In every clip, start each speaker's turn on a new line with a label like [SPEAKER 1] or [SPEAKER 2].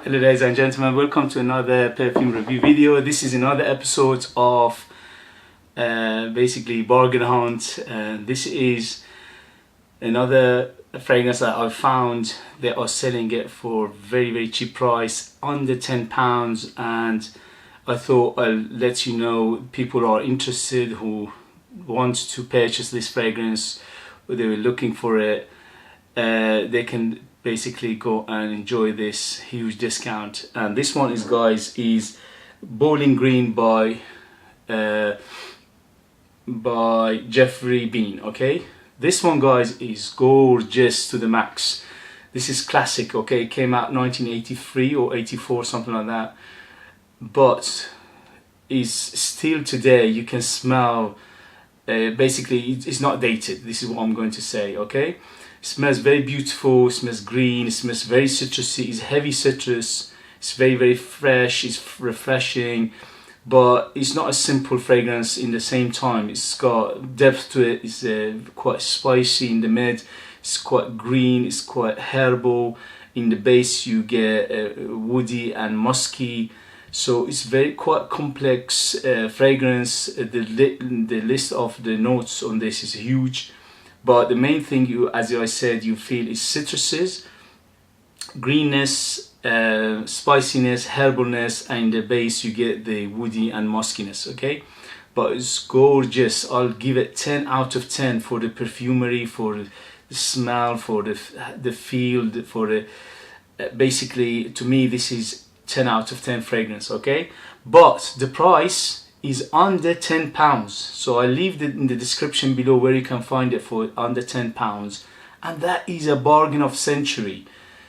[SPEAKER 1] Hello ladies and gentlemen, welcome to another perfume review video. This is another episode of basically bargain hunt. This is another fragrance that I found. They are selling it for very cheap price, under £10, and I thought I'll let you know people are interested who want to purchase this fragrance, or they were looking for it. They can basically go and enjoy this huge discount. And this one is, guys, is Bowling Green by Geoffrey Beene. Okay, this one, guys, is gorgeous to the max. This is classic. Okay, it came out 1983 or 84, something like that, but is still today. You can smell basically it's not dated. This is what I'm going to say. Okay, it smells very beautiful, it smells green, it smells very citrusy, it's heavy citrus, it's very fresh, it's refreshing, but it's not a simple fragrance. In the same time, it's got depth to it. It's quite spicy in the mid, it's quite green, it's quite herbal. In the base you get woody and musky, so it's quite complex fragrance. The list of the notes on this is huge. But the main thing, as I said, you feel is citruses, greenness, spiciness, herbalness, and in the base you get the woody and muskiness. Okay, but it's gorgeous. I'll give it 10 out of 10 for the perfumery, for the smell, for the feel, for the basically, to me this is 10 out of 10 fragrance. Okay, but the price is under £10, so I leave it in the description below where you can find it for under £10, and that is a bargain of century.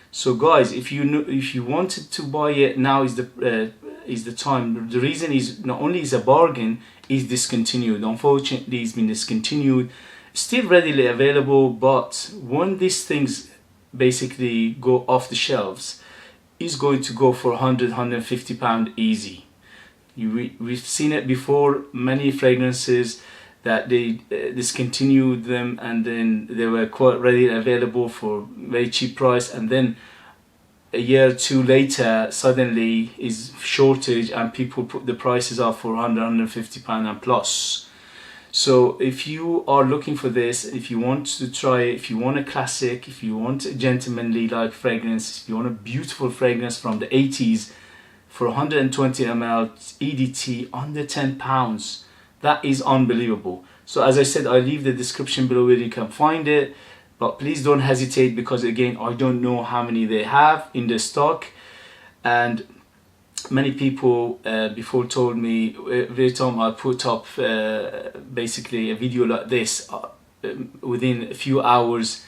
[SPEAKER 1] So guys, if you wanted to buy it, now is the time. The reason is not only is a bargain, is discontinued. Unfortunately, it's been discontinued. Still readily available, but when these things basically go off the shelves, it's going to go for £100–150 easy. We've seen it before, many fragrances that they discontinued them, and then they were quite readily available for very cheap price, and then a year or two later suddenly is shortage and people put the prices up for £100–150 and plus. So if you are looking for this, if you want to try it, if you want a classic, if you want a gentlemanly like fragrance, if you want a beautiful fragrance from the 80s, for 120 ml EDT under £10, that is unbelievable. So as I said, I leave the description below where you can find it, but please don't hesitate, because again, I don't know how many they have in the stock, and many people before told me every time I put up basically a video like this, within a few hours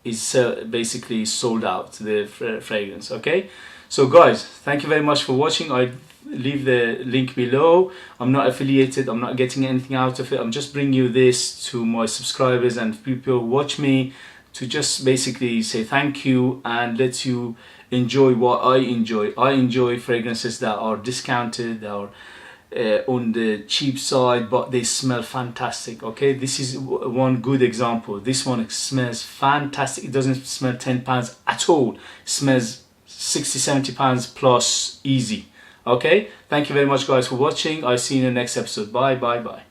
[SPEAKER 1] is basically sold out, the fragrance. Okay, so guys, thank you very much for watching. I leave the link below. I'm not affiliated, I'm not getting anything out of it. I'm just bringing you this to my subscribers and people who watch me, to just basically say thank you and let you enjoy what I enjoy. I enjoy fragrances that are discounted, that are on the cheap side, but they smell fantastic. Okay, this is one good example. This one smells fantastic. It doesn't smell £10 at all. It smells £60–70 plus easy. Okay, thank you very much guys for watching. I'll see you in the next episode. Bye.